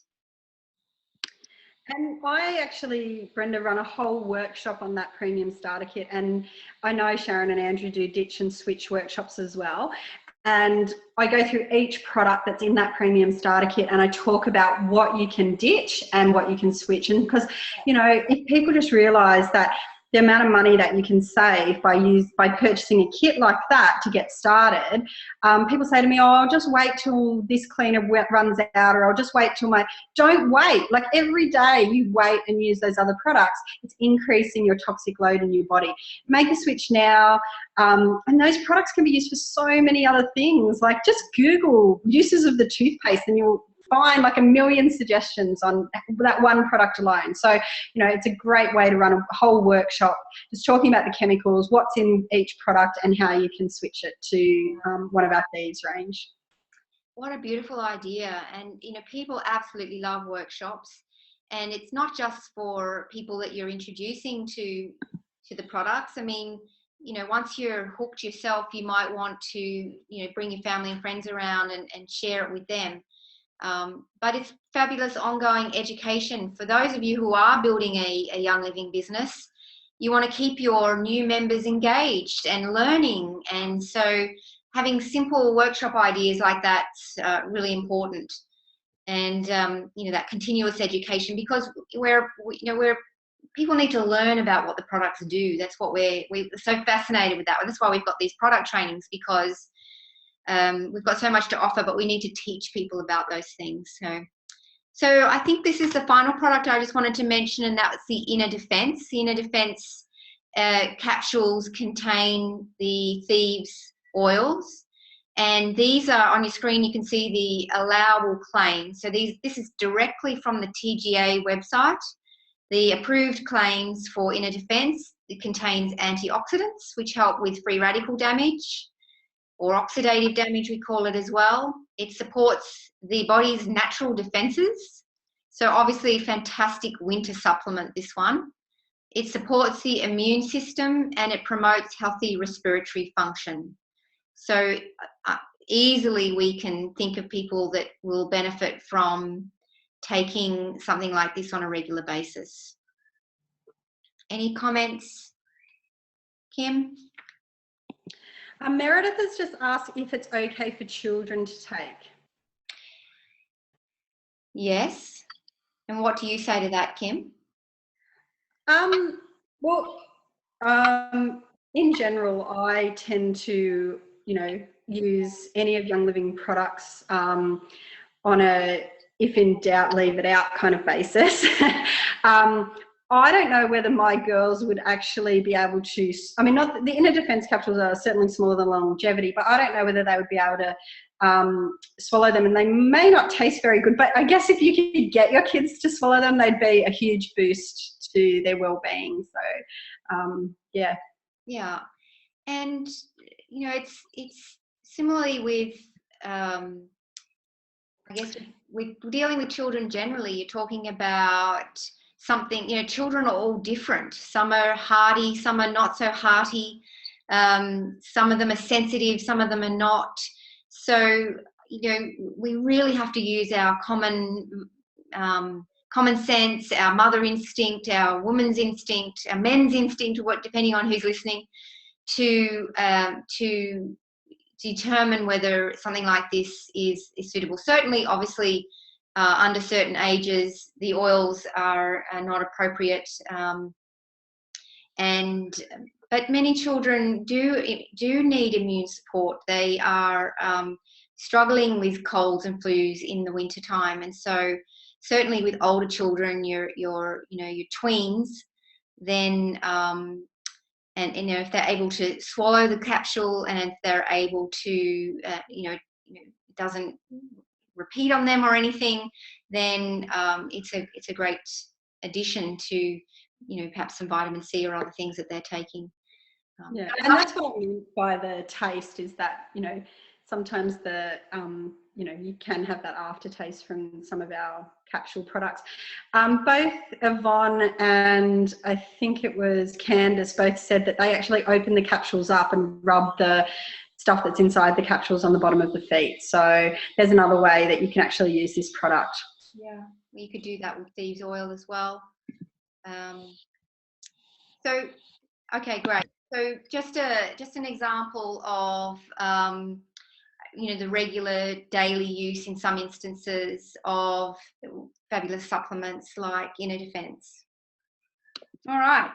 And I actually, Brenda, run a whole workshop on that premium starter kit. And I know Sharon and Andrew do ditch and switch workshops as well. And I go through each product that's in that premium starter kit, and I talk about what you can ditch and what you can switch. And because, you know, if people just realise that the amount of money that you can save by purchasing a kit like that to get started. People say to me, "Oh, I'll just wait till this cleaner runs out," or "I'll just wait till my..." Don't wait. Like, every day you wait and use those other products, it's increasing your toxic load in your body. Make a switch now. And those products can be used for so many other things. Like, just Google uses of the toothpaste and you'll find like a million suggestions on that one product alone. So, you know, it's a great way to run a whole workshop, just talking about the chemicals, what's in each product and how you can switch it to one of our Thieves range. What a beautiful idea. And, you know, people absolutely love workshops. And it's not just for people that you're introducing to the products. I mean, you know, once you're hooked yourself, you might want to, you know, bring your family and friends around and share it with them. But it's fabulous ongoing education. For those of you who are building a Young Living business, you want to keep your new members engaged and learning. And so having simple workshop ideas like that's really important. And, you know, that continuous education, because we're people need to learn about what the products do. That's what we're so fascinated with that. That's why we've got these product trainings, because we've got so much to offer, but we need to teach people about those things. So I think this is the final product I just wanted to mention, and that was the Inner Defense. The Inner Defense capsules contain the Thieves oils. And these are on your screen, you can see the allowable claims. So this is directly from the TGA website. The approved claims for Inner Defense, it contains antioxidants, which help with free radical damage, or oxidative damage, we call it as well. It supports the body's natural defenses. So obviously, fantastic winter supplement, this one. It supports the immune system and it promotes healthy respiratory function. So easily we can think of people that will benefit from taking something like this on a regular basis. Any comments, Kim? Meredith has just asked if it's okay for children to take. Yes. And what do you say to that, Kim? Well, in general, I tend to, you know, use any of Young Living products on a if in doubt, leave it out kind of basis. I don't know whether my girls would actually be able to, I mean, not the Inner Defense capsules are certainly smaller than longevity, but I don't know whether they would be able to swallow them, and they may not taste very good, but I guess if you could get your kids to swallow them, they'd be a huge boost to their well-being. So yeah. Yeah. And, you know, it's similarly with, I guess, with dealing with children generally, you're talking about something, you know, children are all different. Some are hearty, some are not so hearty. Some of them are sensitive, some of them are not. So, you know, we really have to use our common sense, our mother instinct, our woman's instinct, our men's instinct, depending on who's listening, to determine whether something like this is suitable. Certainly, obviously, under certain ages, the oils are not appropriate, but many children do need immune support. They are struggling with colds and flus in the wintertime, and so certainly with older children, your tweens, then and you know, if they're able to swallow the capsule and if they're able to it doesn't repeat on them or anything, then it's a great addition to, you know, perhaps some vitamin C or other things that they're taking. Yeah, and that's what I mean by the taste, is that, you know, sometimes you know, you can have that aftertaste from some of our capsule products. Both Yvonne and I think it was Candace both said that they actually open the capsules up and rub the stuff that's inside the capsules on the bottom of the feet. So there's another way that you can actually use this product. Yeah, you could do that with Thieves oil as well. So, okay, great. So just an example of you know, the regular daily use in some instances of fabulous supplements like Inner Defense. All right.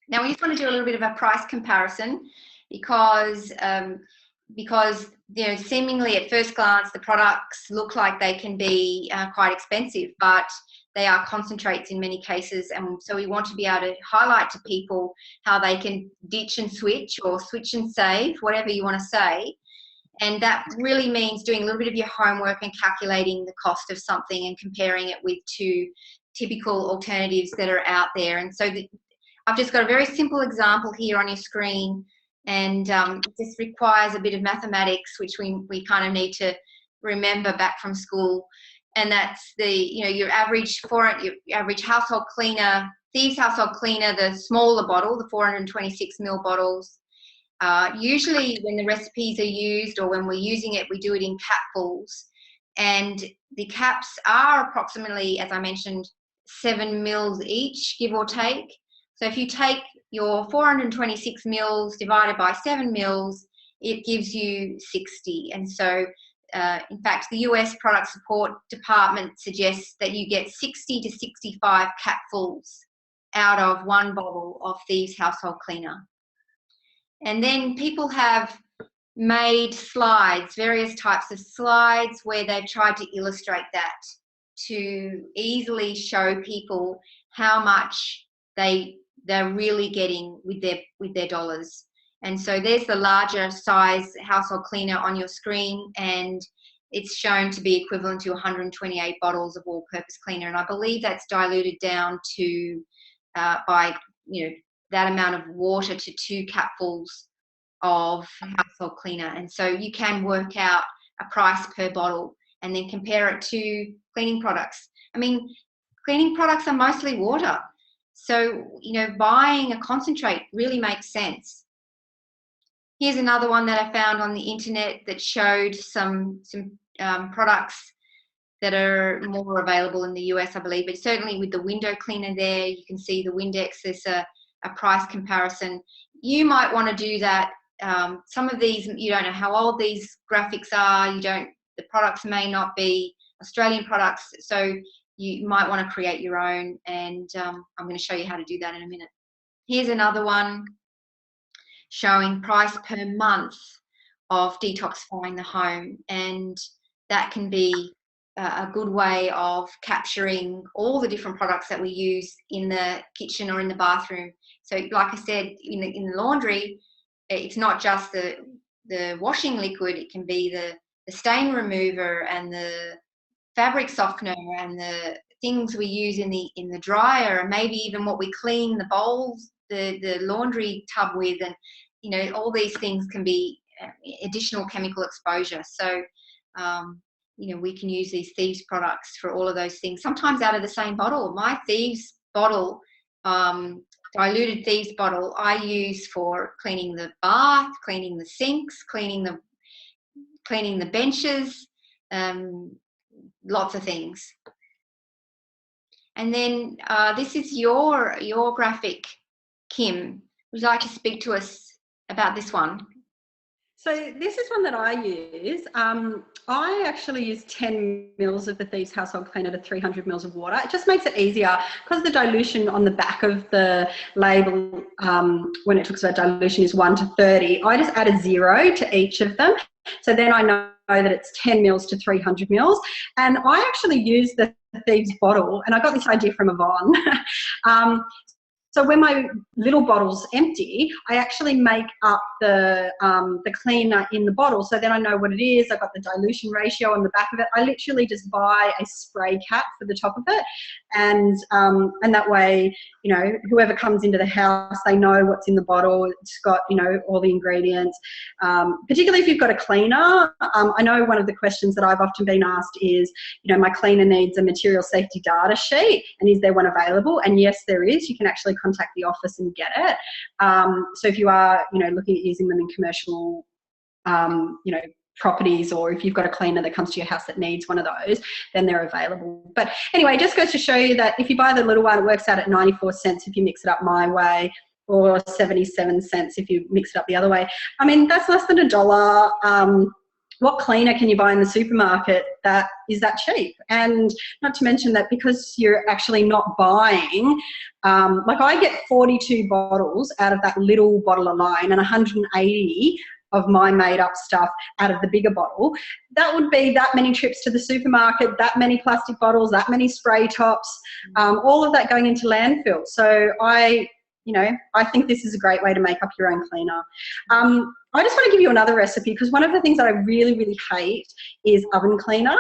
Now we just want to do a little bit of a price comparison, because you know, seemingly at first glance the products look like they can be quite expensive, but they are concentrates in many cases, and so we want to be able to highlight to people how they can ditch and switch, or switch and save, whatever you want to say, And that really means doing a little bit of your homework and calculating the cost of something and comparing it with two typical alternatives that are out there. And so I've just got a very simple example here on your screen, and it just requires a bit of mathematics, which we kind of need to remember back from school. And that's your average household cleaner, Thieves household cleaner, the smaller bottle, the 426 ml bottles. Usually when the recipes are used or when we're using it, we do it in capfuls. And the caps are approximately, as I mentioned, 7 mils each, give or take. So if you take your 426 mils divided by 7 mils, it gives you 60. And so, in fact, the US Product Support Department suggests that you get 60 to 65 capfuls out of one bottle of Thieves household cleaner. And then people have made slides, various types of slides, where they've tried to illustrate that to easily show people how much they're really getting with their dollars. And so there's the larger size household cleaner on your screen, and it's shown to be equivalent to 128 bottles of all-purpose cleaner. And I believe that's diluted down to by that amount of water to 2 capfuls of household cleaner. And so you can work out a price per bottle and then compare it to cleaning products. I mean, cleaning products are mostly water. So, buying a concentrate really makes sense. Here's another one that I found on the internet that showed some products that are more available in the US, I believe, but certainly with the window cleaner there, you can see the Windex, there's a price comparison. You might want to do that. Some of these, you don't know how old these graphics are, the products may not be Australian products, so you might want to create your own, and I'm going to show you how to do that in a minute. Here's another one showing price per month of detoxifying the home, and that can be a good way of capturing all the different products that we use in the kitchen or in the bathroom. So like I said, in the laundry, it's not just the washing liquid, it can be the stain remover and the fabric softener and the things we use in the dryer, and maybe even what we clean the bowls, the laundry tub with, and all these things can be additional chemical exposure. So we can use these Thieves products for all of those things, sometimes out of the same bottle. My Thieves bottle, diluted Thieves bottle, I use for cleaning the bath, cleaning the sinks, cleaning the benches, lots of things. And then this is your graphic, Kim. Would you like to speak to us about this one? So this is one that I use. I actually use 10 mils of the Thieves household cleaner to 300 mils of water. It just makes it easier because the dilution on the back of the label, when it talks about dilution, is 1 to 30. I just add a 0 to each of them. So then I know that it's 10 mils to 300 mils. And I actually use the Thieves bottle, and I got this idea from Yvonne. So when my little bottle's empty, I actually make up the cleaner in the bottle. So then I know what it is. I've got the dilution ratio on the back of it. I literally just buy a spray cap for the top of it. And that way, whoever comes into the house, they know what's in the bottle. It's got, all the ingredients. Particularly if you've got a cleaner. I know one of the questions that I've often been asked is, my cleaner needs a material safety data sheet, and is there one available? And yes, there is. You can actually contact the office and get it. So if you are, looking at using them in commercial, properties, or if you've got a cleaner that comes to your house that needs one of those, then they're available. But anyway, it just goes to show you that if you buy the little one, it works out at 94 cents if you mix it up my way, or 77 cents if you mix it up the other way. I mean, that's less than $1. What cleaner can you buy in the supermarket that is that cheap? And not to mention that because you're actually not buying, like I get 42 bottles out of that little bottle alone, and 180 of my made up stuff out of the bigger bottle. That would be that many trips to the supermarket, that many plastic bottles, that many spray tops, all of that going into landfill. So I think this is a great way to make up your own cleaner. I just want to give you another recipe, because one of the things that I really, really hate is oven cleaner.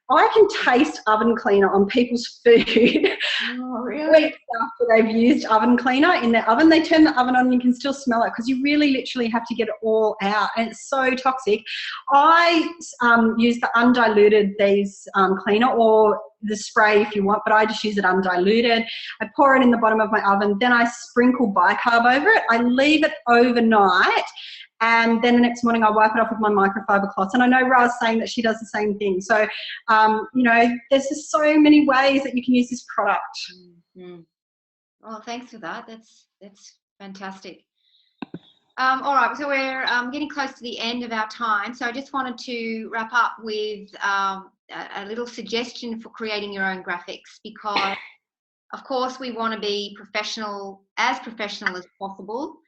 I can taste oven cleaner on people's food. Oh, really? Weeks after they've used oven cleaner in their oven, they turn the oven on and you can still smell it, because you really literally have to get it all out, and it's so toxic. I use the undiluted Thieves cleaner, or the spray if you want, but I just use it undiluted. I pour it in the bottom of my oven, then I sprinkle bicarb over it. I leave it overnight, and then the next morning I wipe it off with my microfiber cloths. And I know Ra's saying that she does the same thing. So, you know, there's just so many ways that you can use this product. Mm-hmm. Well, thanks for that. That's fantastic. All right, so we're getting close to the end of our time. So I just wanted to wrap up with a little suggestion for creating your own graphics, because, of course, we want to be professional as possible.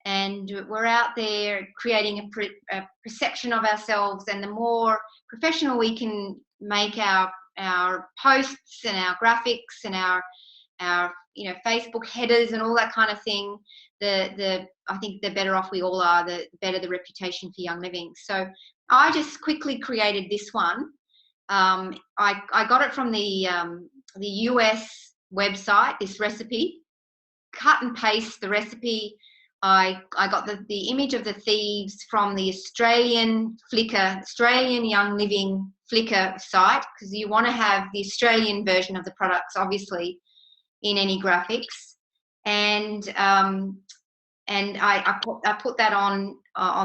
And we're out there creating a perception of ourselves, and the more professional we can make our posts and our graphics and our Facebook headers and all that kind of thing, I think the better off we all are, the better the reputation for Young Living. So I just quickly created this one. I got it from the US website, this recipe. Cut and paste the recipe. I got the image of the thieves from the Australian Young Living Flickr site, because you want to have the Australian version of the products, obviously, in any graphics. And I put that on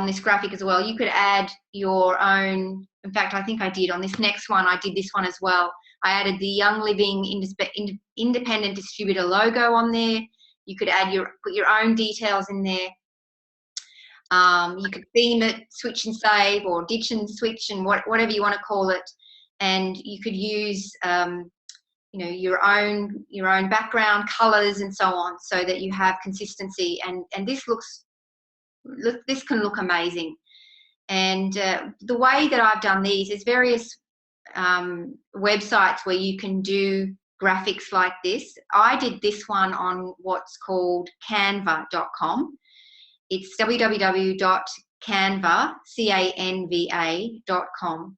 this graphic as well. You could add your own. In fact, I think I did on this next one. I did this one as well. I added the Young Living independent distributor logo on there. You could put your own details in there. You could theme it, switch and save, or ditch and switch, and whatever you want to call it. And you could use your own background colors and so on, so that you have consistency. And this can look amazing. And the way that I've done these is various websites where you can do graphics like this. I did this one on what's called canva.com. It's www.canva.com.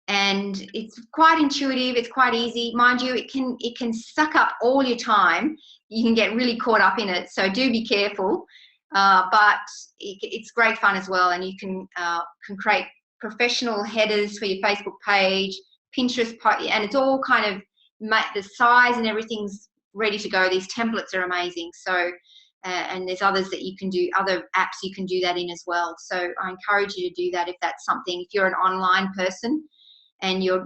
And it's quite intuitive, it's quite easy. Mind you, it can suck up all your time. You can get really caught up in it, so do be careful. But it's great fun as well, and you can create professional headers for your Facebook page, Pinterest, and it's all kind of the size and everything's ready to go. These templates are amazing. So, and there's others that you can do, other apps you can do that in as well. So I encourage you to do that if that's something. If you're an online person and you're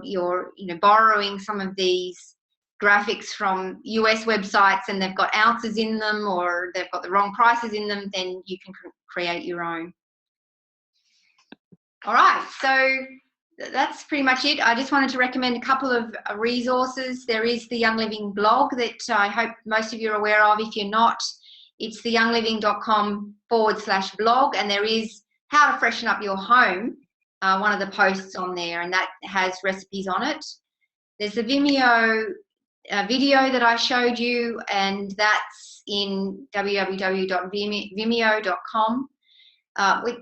borrowing some of these graphics from US websites and they've got ounces in them, or they've got the wrong prices in them, then you can create your own. All right, so that's pretty much it. I just wanted to recommend a couple of resources. There is the Young Living blog that I hope most of you are aware of. If you're not, it's theyoungliving.com/blog, and there is how to freshen up your home, one of the posts on there, and that has recipes on it. There's the Vimeo video that I showed you, and that's in www.vimeo.com.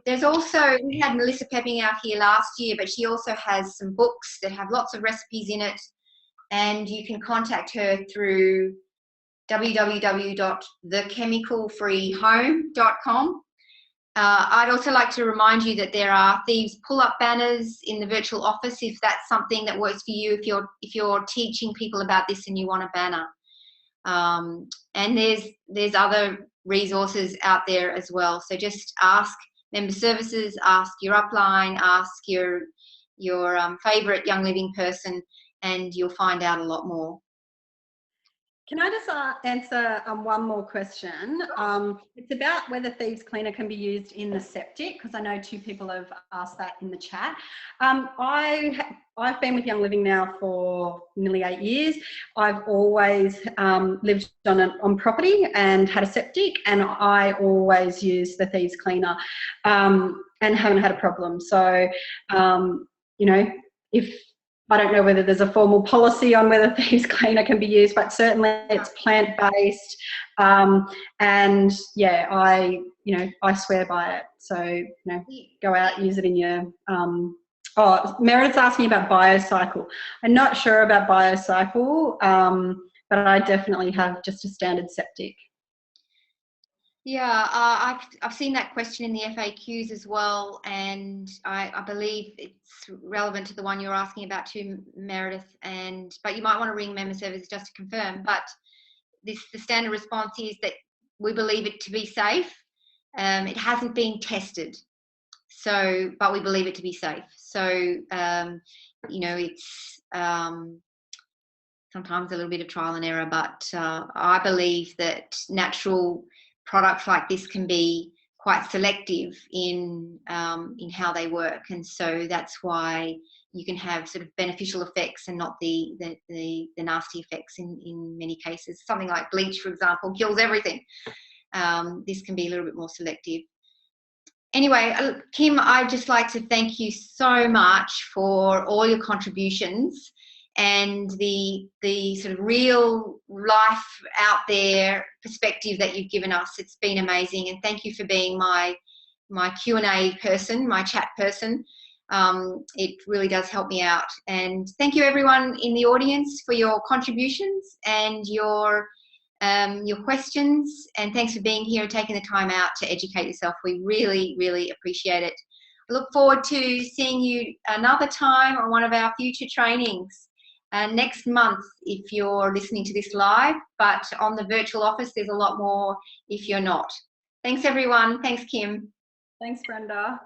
There's also, we had Melissa Pepping out here last year, but she also has some books that have lots of recipes in it, and you can contact her through www.thechemicalfreehome.com. I'd also like to remind you that there are Thieves pull-up banners in the virtual office if that's something that works for you, if you're teaching people about this and you want a banner. And there's other resources out there as well. So just ask member services, ask your upline, ask your favourite Young Living person, and you'll find out a lot more. Can I just answer one more question? It's about whether Thieves Cleaner can be used in the septic, because I know 2 people have asked that in the chat. I've been with Young Living now for nearly 8 years. I've always lived on property and had a septic, and I always use the Thieves Cleaner and haven't had a problem. So, if I don't know whether there's a formal policy on whether Thieves Cleaner can be used, but certainly it's plant-based. And yeah, I swear by it. So, go out, use it in your, oh, Meredith's asking about BioCycle. I'm not sure about BioCycle, but I definitely have just a standard septic. Yeah, I've seen that question in the FAQs as well, and I believe it's relevant to the one you're asking about too, Meredith. But you might want to ring member services just to confirm. But the standard response is that we believe it to be safe. It hasn't been tested, but we believe it to be safe. So it's sometimes a little bit of trial and error, but I believe that natural products like this can be quite selective in how they work, and so that's why you can have sort of beneficial effects and not the nasty effects in many cases. Something like bleach, for example, kills everything. This can be a little bit more selective. Anyway, Kim, I'd just like to thank you so much for all your contributions and the sort of real life out there perspective that you've given us. It's been amazing, and thank you for being my Q&A person, my chat person. It really does help me out. And thank you everyone in the audience for your contributions and your questions, and thanks for being here and taking the time out to educate yourself. We really, really appreciate it. I look forward to seeing you another time on one of our future trainings next month if you're listening to this live, but on the virtual office there's a lot more if you're not. Thanks everyone. Thanks, Kim. Thanks, Brenda.